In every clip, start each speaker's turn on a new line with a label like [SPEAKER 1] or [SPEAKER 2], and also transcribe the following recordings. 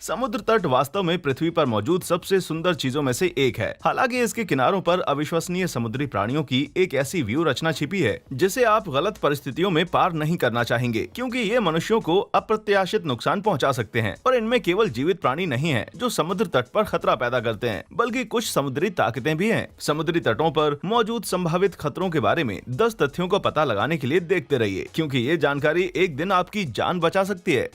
[SPEAKER 1] समुद्र तट वास्तव में पृथ्वी पर मौजूद सबसे सुंदर चीजों में से एक है। हालांकि इसके किनारों पर अविश्वसनीय समुद्री प्राणियों की एक ऐसी व्यू रचना छिपी है जिसे आप गलत परिस्थितियों में पार नहीं करना चाहेंगे, क्योंकि ये मनुष्यों को अप्रत्याशित नुकसान पहुंचा सकते हैं। और इनमें केवल जीवित प्राणी नहीं है जो समुद्र तट पर खतरा पैदा करते हैं, बल्कि कुछ समुद्री ताकतें भी हैं। समुद्री तटों पर मौजूद संभावित खतरों के बारे में 10 तथ्यों को पता लगाने के लिए देखते रहिए, क्योंकि ये जानकारी एक दिन आपकी जान बचा सकती है।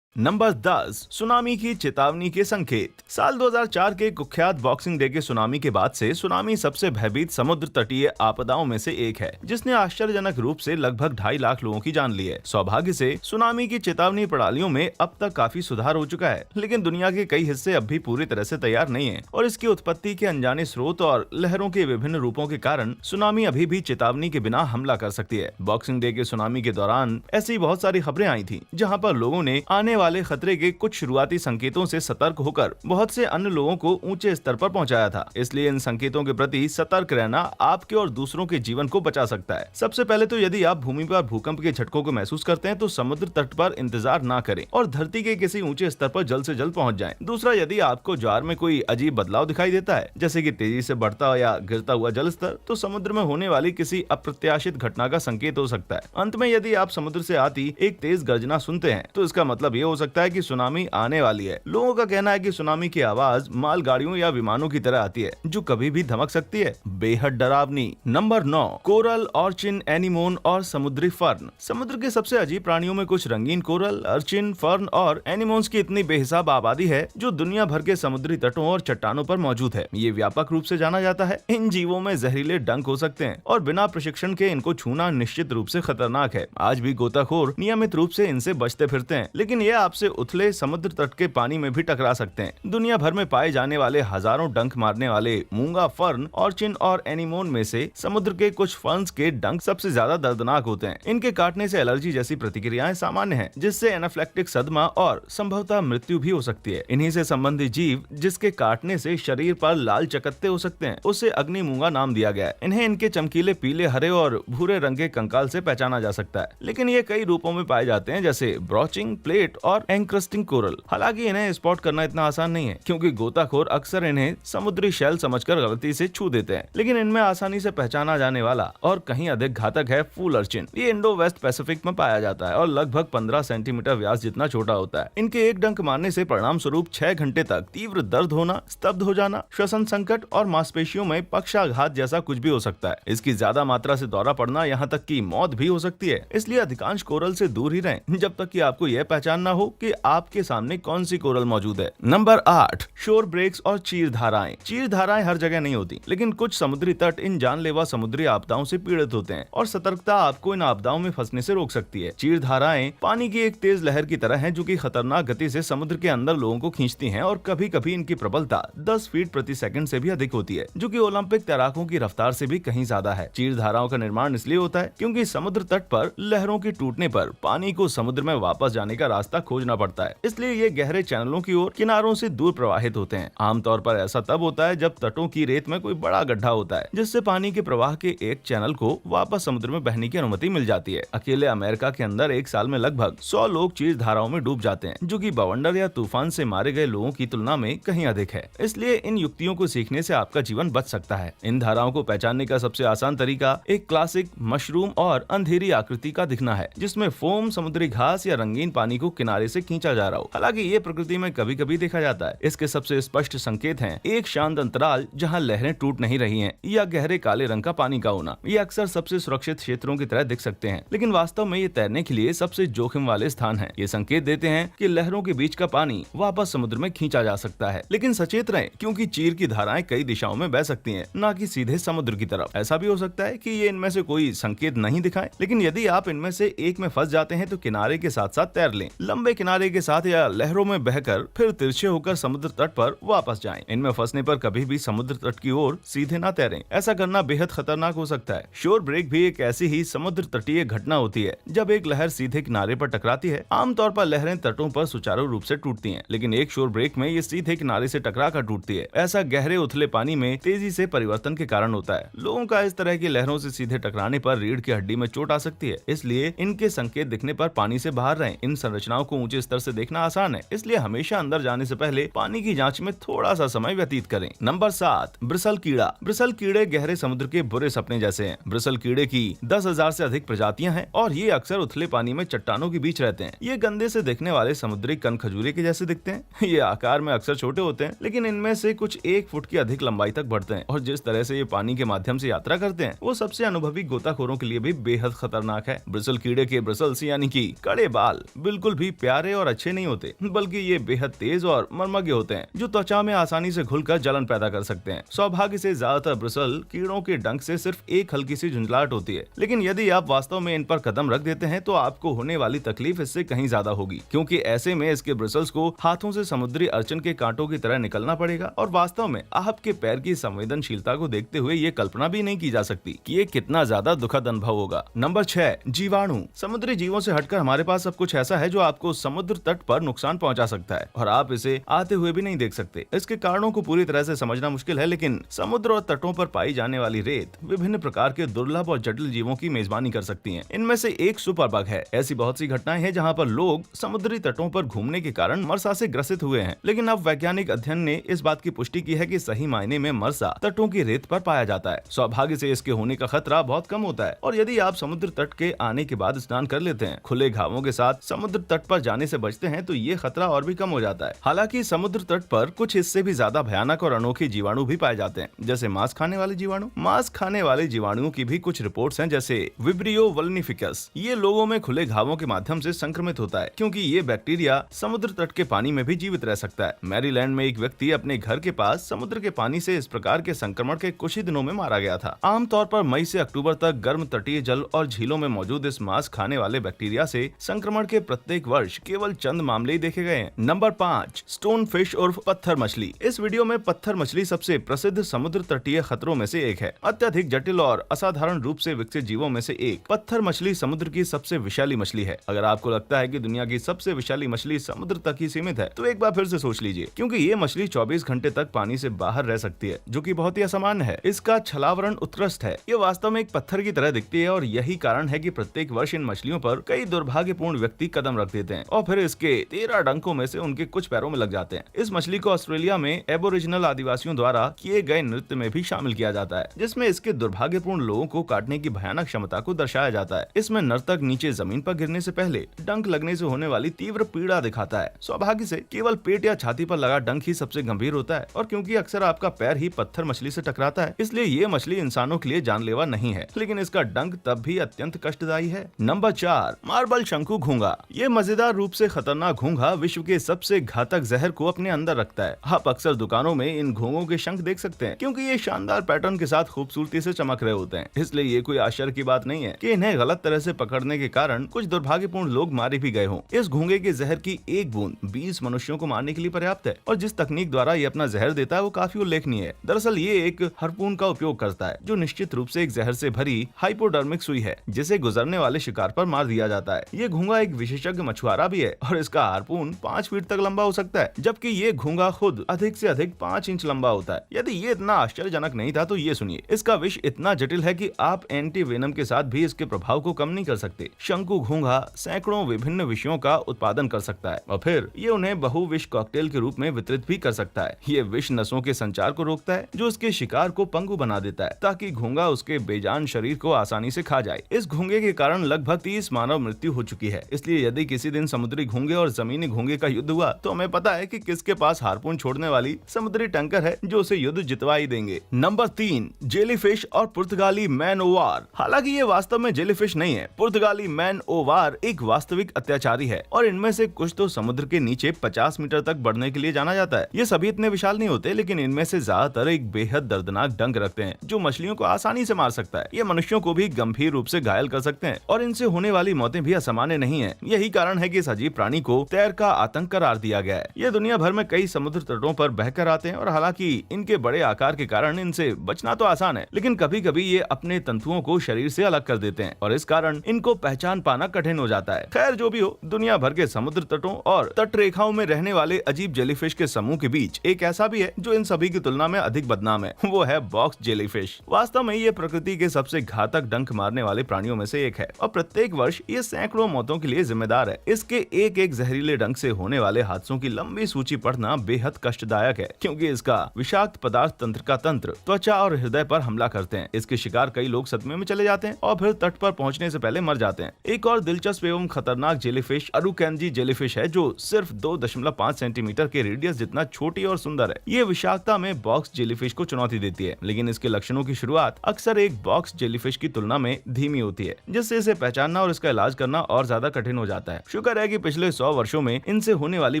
[SPEAKER 1] नंबर 10, सुनामी की चेतावनी के संकेत। साल 2004 के कुख्यात बॉक्सिंग डे के सुनामी के बाद से सुनामी सबसे भयभीत समुद्र तटीय आपदाओं में से एक है, जिसने आश्चर्यजनक रूप से लगभग 2.5 लाख लोगों की जान ली है। सौभाग्य से सुनामी की चेतावनी प्रणालियों में अब तक काफी सुधार हो चुका है, लेकिन दुनिया के कई हिस्से अब भी पूरी तरह से तैयार नहीं है और इसकी उत्पत्ति के अनजाने स्रोत और लहरों के विभिन्न रूपों के कारण सुनामी अभी भी चेतावनी के बिना हमला कर सकती है। बॉक्सिंग डे के सुनामी के दौरान ऐसी बहुत सारी खबरें आई थी जहाँ पर लोगों ने आने वाले खतरे के कुछ शुरुआती संकेतों से सतर्क होकर बहुत से अन्य लोगों को ऊंचे स्तर पर पहुंचाया था। इसलिए इन संकेतों के प्रति सतर्क रहना आपके और दूसरों के जीवन को बचा सकता है। सबसे पहले तो यदि आप भूमि पर भूकंप के झटकों को महसूस करते हैं तो समुद्र तट पर इंतजार ना करें और धरती के किसी ऊंचे स्तर पर जल्द से जल्द पहुंच जाएं। दूसरा, यदि आपको ज्वार में कोई अजीब बदलाव दिखाई देता है, जैसे कि तेजी से बढ़ता या गिरता हुआ जल स्तर, तो समुद्र में होने वाली किसी अप्रत्याशित घटना का संकेत हो सकता है। अंत में, यदि आप समुद्र से आती एक तेज गर्जना सुनते हैं तो इसका मतलब ये हो सकता है कि सुनामी आने वाली है। लोगों का कहना है कि सुनामी की आवाज मालगाड़ियों या विमानों की तरह आती है, जो कभी भी धमक सकती है। बेहद डरावनी। नंबर 9, कोरल, ऑर्चिन, एनीमोन और समुद्री फर्न। समुद्र के सबसे अजीब प्राणियों में कुछ रंगीन कोरल, अर्चिन, फर्न और एनीमोन्स की इतनी बेहिसाब आबादी है जो दुनिया भर के समुद्री तटों और चट्टानों पर मौजूद है। ये व्यापक रूप से जाना जाता है। इन जीवों में जहरीले डंक हो सकते हैं और बिना प्रशिक्षण के इनको छूना निश्चित रूप से खतरनाक है। आज भी गोताखोर नियमित रूप से इनसे बचते फिरते हैं, लेकिन ये आपसे उथले समुद्र तट के पानी में भी टकरा सकते हैं। दुनिया भर में पाए जाने वाले हजारों डंक मारने वाले मूंगा, फर्न, ऑर्चिन और एनीमोन में से समुद्र के कुछ फर्न्स के डंक सबसे ज्यादा दर्दनाक होते हैं। इनके काटने से एलर्जी जैसी प्रतिक्रियाएं सामान्य हैं, जिससे एनाफिलैक्टिक सदमा और संभवतः मृत्यु भी हो सकती है। इन्हीं से संबंधित जीव जिसके काटने से शरीर पर लाल चकत्ते हो सकते हैं, उसे अग्नि मूंगा नाम दिया गया है। इन्हें इनके चमकीले पीले, हरे और भूरे रंग के कंकाल से पहचाना जा सकता है, लेकिन ये कई रूपों में पाए जाते हैं, जैसे ब्रोचिंग, प्लेट और एंक्रस्टिंग कोरल। हालांकि इन्हें स्पॉट करना इतना आसान नहीं है, क्योंकि गोताखोर अक्सर इन्हें समुद्री शैल समझकर गलती से छू देते हैं। लेकिन इनमें आसानी से पहचाना जाने वाला और कहीं अधिक घातक है फूल अर्चिन। ये इंडो वेस्ट पैसिफिक में पाया जाता है और लगभग 15 सेंटीमीटर व्यास जितना छोटा होता है। इनके एक डंक मारने से परिणाम स्वरूप 6 घंटे तक तीव्र दर्द होना, स्तब्ध हो जाना, श्वसन संकट और मांसपेशियों में पक्षाघात जैसा कुछ भी हो सकता है। इसकी ज्यादा मात्रा से दौरा पड़ना, यहाँ तक कि मौत भी हो सकती है। इसलिए अधिकांश कोरल से दूर ही रहें जब तक कि आपको यह पहचानना हो कि आपके सामने कौन सी कोरल मौजूद है। नंबर 8, शोर ब्रेक्स और चीर धाराएं। चीर धाराएं हर जगह नहीं होती, लेकिन कुछ समुद्री तट इन जानलेवा समुद्री आपदाओं से पीड़ित होते हैं और सतर्कता आपको इन आपदाओं में फंसने से रोक सकती है। चीर धाराएं पानी की एक तेज लहर की तरह हैं, जो कि खतरनाक गति से समुद्र के अंदर लोगों को खींचती हैं और कभी कभी इनकी प्रबलता 10 फीट प्रति सेकंड से भी अधिक होती है, जो कि ओलंपिक तैराकों की रफ्तार से भी कहीं ज्यादा है। चीर धाराओं का निर्माण इसलिए होता है क्योंकि समुद्र तट पर लहरों के टूटने पर पानी को समुद्र में वापस जाने का रास्ता खोजना पड़ता है, इसलिए ये गहरे चैनलों की ओर किनारों से दूर प्रवाहित होते हैं। आमतौर पर ऐसा तब होता है जब तटों की रेत में कोई बड़ा गड्ढा होता है, जिससे पानी के प्रवाह के एक चैनल को वापस समुद्र में बहने की अनुमति मिल जाती है। अकेले अमेरिका के अंदर एक साल में लगभग 100 लोग चीर धाराओं में डूब जाते हैं, जो कि बवंडर या तूफान से मारे गए लोगों की तुलना में कहीं अधिक है। इसलिए इन युक्तियों को सीखने से आपका जीवन बच सकता है। इन धाराओं को पहचानने का सबसे आसान तरीका एक क्लासिक मशरूम और अंधेरी आकृति का दिखना है, जिसमें फोम, समुद्री घास या रंगीन पानी को किनारे से खींचा जा रहा हो। हालांकि ये प्रकृति में कभी कभी देखा जाता है। इसके सबसे स्पष्ट संकेत हैं एक शांत अंतराल जहां लहरें टूट नहीं रही हैं, या गहरे काले रंग का पानी का होना। ये अक्सर सबसे सुरक्षित क्षेत्रों की तरह दिख सकते हैं, लेकिन वास्तव में ये तैरने के लिए सबसे जोखिम वाले स्थान हैं। ये संकेत देते हैं कि लहरों के बीच का पानी वापस समुद्र में खींचा जा सकता है। लेकिन सचेत रहें, क्योंकि चीर की धाराएं कई दिशाओं में बह सकती हैं, न कि सीधे समुद्र की तरफ। ऐसा भी हो सकता है कि ये इनमें से कोई संकेत नहीं दिखाएं, लेकिन यदि आप इनमें से एक में फंस जाते हैं तो किनारे के साथ साथ तैर लें। लंबे लंबे किनारे के साथ या लहरों में बहकर फिर तिरछे होकर समुद्र तट पर वापस जाएं। इनमें फंसने पर कभी भी समुद्र तट की ओर सीधे ना तैरें। ऐसा करना बेहद खतरनाक हो सकता है। शोर ब्रेक भी एक ऐसी ही समुद्र तटीय घटना होती है जब एक लहर सीधे किनारे पर टकराती है। आमतौर पर लहरें तटों पर सुचारू रूप से टूटती हैं, लेकिन एक शोर ब्रेक में ये सीधे किनारे से टकरा कर टूटती है। ऐसा गहरे उथले पानी में तेजी से परिवर्तन के कारण होता है। लोगों का इस तरह की लहरों से सीधे टकराने पर रीढ़ की हड्डी में चोट आ सकती है, इसलिए इनके संकेत दिखने पर पानी से बाहर रहें। इन संरचनाओं को ऊंचे स्तर से देखना आसान है, इसलिए हमेशा अंदर जाने से पहले पानी की जांच में थोड़ा सा समय व्यतीत करें। नंबर 7, ब्रिसल कीड़ा। ब्रिसल कीड़े गहरे समुद्र के बुरे सपने जैसे हैं। ब्रिसल कीड़े की 10,000 से अधिक प्रजातियां हैं और ये अक्सर उथले पानी में चट्टानों के बीच रहते हैं। ये गंदे से दिखने वाले समुद्री कन खजूरे के जैसे दिखते हैं। ये आकार में अक्सर छोटे होते हैं, लेकिन इनमें से कुछ 1 फुट की अधिक लंबाई तक बढ़ते हैं और जिस तरह से ये पानी के माध्यम से यात्रा करते हैं वो सबसे अनुभवी गोताखोरों के लिए भी बेहद खतरनाक है। ब्रिसल कीड़े के ब्रिसल्स यानी कि कड़े बाल बिल्कुल भी प्यारे और अच्छे नहीं होते, बल्कि ये बेहद तेज और मर्मज्ञ होते हैं जो त्वचा में आसानी से घुलकर जलन पैदा कर सकते हैं। सौभाग्य से ज्यादातर ब्रिसल कीड़ों के डंक से सिर्फ एक हल्की सी झुंझलाहट होती है, लेकिन यदि आप वास्तव में इन पर कदम रख देते हैं तो आपको होने वाली तकलीफ इससे कहीं ज्यादा होगी, क्योंकि ऐसे में इसके ब्रिसल्स को हाथों से समुद्री अर्चन के कांटों की तरह निकलना पड़ेगा और वास्तव में आपके पैर की संवेदनशीलता को देखते हुए ये कल्पना भी नहीं की जा सकती कि ये कितना ज्यादा दुखद अनुभव होगा। नंबर 6, जीवाणु। समुद्री जीवों से हटकर हमारे पास सब कुछ ऐसा है जो आपको समुद्र तट पर नुकसान पहुंचा सकता है और आप इसे आते हुए भी नहीं देख सकते। इसके कारणों को पूरी तरह से समझना मुश्किल है, लेकिन समुद्र और तटों पर पाई जाने वाली रेत विभिन्न प्रकार के दुर्लभ और जटिल जीवों की मेजबानी कर सकती है। इनमें से एक सुपर बग है। ऐसी बहुत सी घटनाएं हैं जहां पर लोग समुद्री तटों पर घूमने के कारण मरसा से ग्रसित हुए हैं, लेकिन अब वैज्ञानिक अध्ययन ने इस बात की पुष्टि की है कि सही मायने में मरसा तटों की रेत पर पाया जाता है। सौभाग्य से इसके होने का खतरा बहुत कम होता है और यदि आप समुद्र तट के आने के बाद स्नान कर लेते हैं, खुले घावों के साथ समुद्र तट पर जाने से बचते हैं, तो ये खतरा और भी कम हो जाता है। हालांकि समुद्र तट पर कुछ इससे भी ज्यादा भयानक और अनोखे जीवाणु भी पाए जाते हैं, जैसे मांस खाने वाले जीवाणु। मांस खाने वाले जीवाणुओं की भी कुछ रिपोर्ट्स हैं, जैसे विब्रियो वल्निफिकस। ये लोगों में खुले घावों के माध्यम से संक्रमित होता है, क्योंकि ये बैक्टीरिया समुद्र तट के पानी में भी जीवित रह सकता है। मैरीलैंड में एक व्यक्ति अपने घर के पास समुद्र के पानी से इस प्रकार के संक्रमण के कुछ ही दिनों में मारा गया था। आमतौर पर मई से अक्टूबर तक गर्म तटीय जल और झीलों में मौजूद इस मांस खाने वाले बैक्टीरिया से संक्रमण के प्रत्येक वर्ष केवल चंद मामले ही देखे गए हैं। नंबर 5, स्टोन फिश उर्फ पत्थर मछली। इस वीडियो में पत्थर मछली सबसे प्रसिद्ध समुद्र तटीय खतरों में से एक है। अत्यधिक जटिल और असाधारण रूप से विकसित जीवों में से एक पत्थर मछली समुद्र की सबसे विशाली मछली है। अगर आपको लगता है कि दुनिया की सबसे विशाली मछली समुद्र तक ही सीमित है, तो एक बार फिर से सोच लीजिए, क्योंकि ये मछली 24 घंटे तक पानी से बाहर रह सकती है, जो कि बहुत ही असामान्य है। इसका छलावरण उत्कृष्ट है। ये वास्तव में एक पत्थर की तरह दिखती है और यही कारण है कि प्रत्येक वर्ष इन मछलियों पर कई दुर्भाग्यपूर्ण व्यक्ति कदम रख देते हैं और फिर इसके 13 डंकों में से उनके कुछ पैरों में लग जाते हैं। इस मछली को ऑस्ट्रेलिया में एबोरिजिनल आदिवासियों द्वारा किए गए नृत्य में भी शामिल किया जाता है, जिसमें इसके दुर्भाग्यपूर्ण लोगों को काटने की भयानक क्षमता को दर्शाया जाता है। इसमें नर्तक नीचे जमीन पर गिरने से पहले डंक लगने से होने वाली तीव्र पीड़ा दिखाता है। सौभाग्य से केवल पेट या छाती पर लगा डंक ही सबसे गंभीर होता है, और क्योंकि अक्सर आपका पैर ही पत्थर मछली से टकराता है, इसलिए ये मछली इंसानों के लिए जानलेवा नहीं है, लेकिन इसका डंक तब भी अत्यंत कष्टदायी है। नंबर 4, मार्बल शंकु घोंघा। ये मजेदार रूप से खतरनाक घोंघा विश्व के सबसे घातक जहर को अपने अंदर रखता है। आप अक्सर दुकानों में इन घोंघों के शंख देख सकते हैं, क्योंकि ये शानदार पैटर्न के साथ खूबसूरती से चमक रहे होते हैं। इसलिए ये कोई आश्चर्य की बात नहीं है कि इन्हें गलत तरह से पकड़ने के कारण कुछ दुर्भाग्यपूर्ण लोग मारे भी गए हों। इस घोंघे के जहर की एक बूंद 20 मनुष्यों को मारने के लिए पर्याप्त है, और जिस तकनीक द्वारा ये अपना जहर देता है वो काफी उल्लेखनीय है। दरअसल ये एक हार्पून का उपयोग करता है, जो निश्चित रूप से एक जहर से भरी हाइपोडर्मिक सुई है, जिसे गुजरने वाले शिकार पर मार दिया जाता है। ये घोंघा एक विशेषज्ञ मछुआरा भी है और इसका हार्पून 5 फीट तक लंबा हो सकता है, जबकि ये घोंघा खुद अधिक से अधिक 5 इंच लंबा होता है। यदि ये इतना आश्चर्यजनक नहीं था तो ये सुनिए, इसका विष इतना जटिल है कि आप एंटी वेनम के साथ भी इसके प्रभाव को कम नहीं कर सकते। शंकु घोंघा सैकड़ों विभिन्न विषयों का उत्पादन कर सकता है और फिर ये उन्हें बहुविष कॉकटेल के रूप में वितरित भी कर सकता है। ये विष नसों के संचार को रोकता है, जो उसके शिकार को पंगु बना देता है, ताकि घोंघा उसके बेजान शरीर को आसानी से खा जाए। इस घोंघे के कारण लगभग 30 मानव मृत्यु हो चुकी है। इसलिए यदि किसी दिन समुद्री घोंघे और जमीनी घोंघे का युद्ध हुआ तो हमें पता है कि किसके पास हार्पून छोड़ने वाली समुद्री टैंकर है जो उसे युद्ध जितवा ही देंगे। नंबर 3, जेलीफिश और पुर्तगाली मैन ओ वार। हालांकि ये वास्तव में जेलीफिश नहीं है। पुर्तगाली मैन ओ वार एक वास्तविक अत्याचारी है और इनमें से कुछ तो समुद्र के नीचे 50 मीटर तक बढ़ने के लिए जाना जाता है। ये सभी इतने विशाल नहीं होते, लेकिन इनमें से ज्यादातर एक बेहद दर्दनाक डंक रखते हैं जो मछलियों को आसानी से मार सकता है। ये मनुष्यों को भी गंभीर रूप से घायल कर सकते हैं और इनसे होने वाली मौतें भी असामान्य नहीं है। यही कारण है कि के इस अजीब प्राणी को तैर का आतंक करार दिया गया है। ये दुनिया भर में कई समुद्र तटों पर बहकर आते हैं और हालांकि इनके बड़े आकार के कारण इनसे बचना तो आसान है, लेकिन कभी कभी ये अपने तंतुओं को शरीर से अलग कर देते हैं और इस कारण इनको पहचान पाना कठिन हो जाता है। खैर जो भी हो, दुनिया भर के समुद्र तटों और तट रेखाओं में रहने वाले अजीब जेलीफिश के समूह के बीच एक ऐसा भी है जो इन सभी की तुलना में अधिक बदनाम है, वो है बॉक्स जेलीफिश। वास्तव में ये प्रकृति के सबसे घातक डंक मारने वाले प्राणियों में से एक है और प्रत्येक वर्ष ये सैकड़ों मौतों के लिए जिम्मेदार है। इसके एक एक जहरीले डंक से होने वाले हादसों की लंबी सूची पढ़ना बेहद कष्टदायक है, क्योंकि इसका विषाक्त पदार्थ तंत्र का तंत्र त्वचा और हृदय पर हमला करते हैं। इसके शिकार कई लोग सदमे में चले जाते हैं और फिर तट पर पहुंचने से पहले मर जाते हैं। एक और दिलचस्प एवं खतरनाक जेलीफिश अरुकेनजी जेलीफिश है, जो सिर्फ 2.5 सेंटीमीटर के रेडियस जितना छोटी और सुंदर है। ये विषाक्तता में बॉक्स जेलीफिश को चुनौती देती है, लेकिन इसके लक्षणों की शुरुआत अक्सर एक बॉक्स जेलीफिश की तुलना में धीमी होती है, जिससे इसे पहचानना और इसका इलाज करना और ज्यादा कठिन हो जाता है। शुक्र है कि पिछले 100 वर्षों में इनसे होने वाली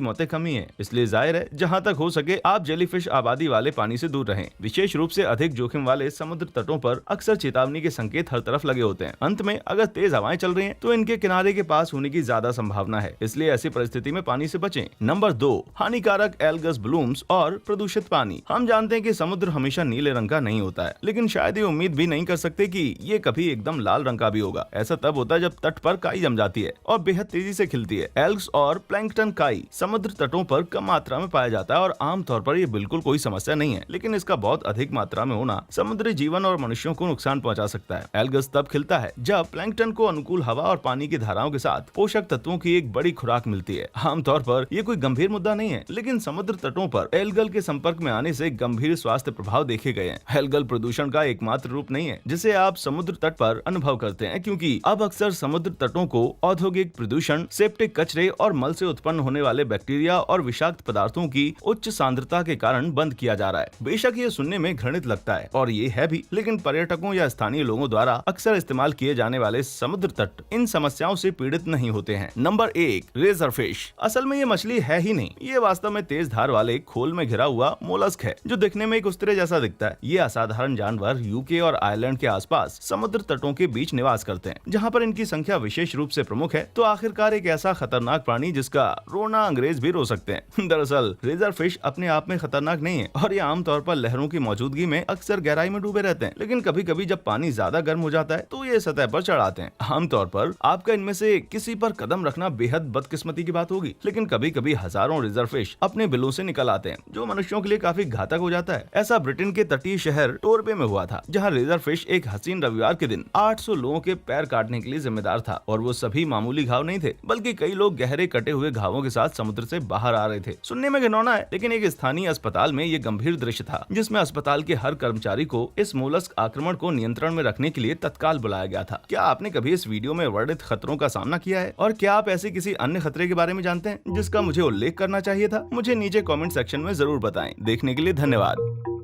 [SPEAKER 1] मौतें कमी है, इसलिए जाहिर है जहां तक हो सके आप जेलीफिश आबादी वाले पानी से दूर रहें। विशेष रूप से अधिक जोखिम वाले समुद्र तटों पर अक्सर चेतावनी के संकेत हर तरफ लगे होते हैं। अंत में अगर तेज हवाएं चल रही हैं तो इनके किनारे के पास होने की ज्यादा संभावना है, इसलिए ऐसी परिस्थिति में पानी से बचें। नंबर 2, हानिकारक एल्गस ब्लूम्स और प्रदूषित पानी। हम जानते हैं कि समुद्र हमेशा नीले रंग का नहीं होता है, लेकिन शायद ये उम्मीद भी नहीं कर सकते कि ये कभी एकदम लाल रंग का भी होगा। ऐसा तब होता है जब तट पर काई जम जाती है और बेहद तेजी से खिलती है। एल्ग्स और प्लैंकटन काई समुद्र तटों पर कम मात्रा में पाया जाता है और आमतौर पर ये बिल्कुल कोई समस्या नहीं है, लेकिन इसका बहुत अधिक मात्रा में होना समुद्री जीवन और मनुष्यों को नुकसान पहुंचा सकता है। एल्गस तब खिलता है जब प्लैंकटन को अनुकूल हवा और पानी की धाराओं के साथ पोषक तत्वों की एक बड़ी खुराक मिलती है। आमतौर पर यह कोई गंभीर मुद्दा नहीं है, लेकिन समुद्र तटों पर एल्गल के संपर्क में आने से गंभीर स्वास्थ्य प्रभाव देखे गए हैं। एल्गल प्रदूषण का एकमात्र रूप नहीं है जिसे आप समुद्र तट पर अनुभव करते हैं, क्योंकि अब अक्सर समुद्र तटों को औद्योगिक प्रदूषण, सेप्टिक कचरे और मल से उत्पन्न होने वाले बैक्टीरिया और विषाक्त पदार्थों की उच्च सांद्रता के कारण बंद किया जा रहा है। बेशक ये सुनने में घृणित लगता है और ये है भी, लेकिन पर्यटकों या स्थानीय लोगों द्वारा अक्सर इस्तेमाल किए जाने वाले समुद्र तट इन समस्याओं से पीड़ित नहीं होते हैं। Number 1, razor fish. असल में ये मछली है ही नहीं, ये वास्तव में तेज धार वाले खोल में घिरा हुआ मोलस्क है जो दिखने में एक उस्तरे जैसा दिखता है। ये असाधारण जानवर यूके और आयरलैंड के आसपास समुद्र तटों के बीच निवास करते हैं, जहाँ पर इनकी संख्या विशेष रूप से प्रमुख है। तो आखिरकार एक ऐसा खतरनाक प्राणी जिसका रोना अंग्रेज भी रो सकते हैं। दरअसल रेजर फिश अपने आप में खतरनाक नहीं है और ये आमतौर पर लहरों की मौजूदगी में अक्सर गहराई में डूबे रहते हैं, लेकिन कभी कभी जब पानी ज्यादा गर्म हो जाता है तो ये सतह पर चढ़ आते हैं। आमतौर पर आपका इनमें से किसी पर कदम रखना बेहद बदकिस्मती की बात होगी, लेकिन कभी कभी हजारों रेजर फिश अपने बिलों से निकल आते हैं, जो मनुष्यों के लिए काफी घातक हो जाता है। ऐसा ब्रिटेन के तटीय शहर टोरबे में हुआ था, जहाँ रेजर फिश एक हसीन रविवार के दिन 800 लोगों के पैर काटने के लिए जिम्मेदार था और वो सभी मामूली घाव नहीं थे, बल्कि कई लोग गहरे कटे हुए घावों के साथ समुद्र से बाहर आ रहे थे। सुनने में घिनौना है, लेकिन एक स्थानीय अस्पताल में ये गंभीर दृश्य था, जिसमें अस्पताल के हर कर्मचारी को इस मोलस्क आक्रमण को नियंत्रण में रखने के लिए तत्काल बुलाया गया था। क्या आपने कभी इस वीडियो में वर्णित खतरों का सामना किया है, और क्या आप ऐसे किसी अन्य खतरे के बारे में जानते हैं जिसका मुझे उल्लेख करना चाहिए था? मुझे नीचे कमेंट सेक्शन में जरूर बताएं। देखने के लिए धन्यवाद।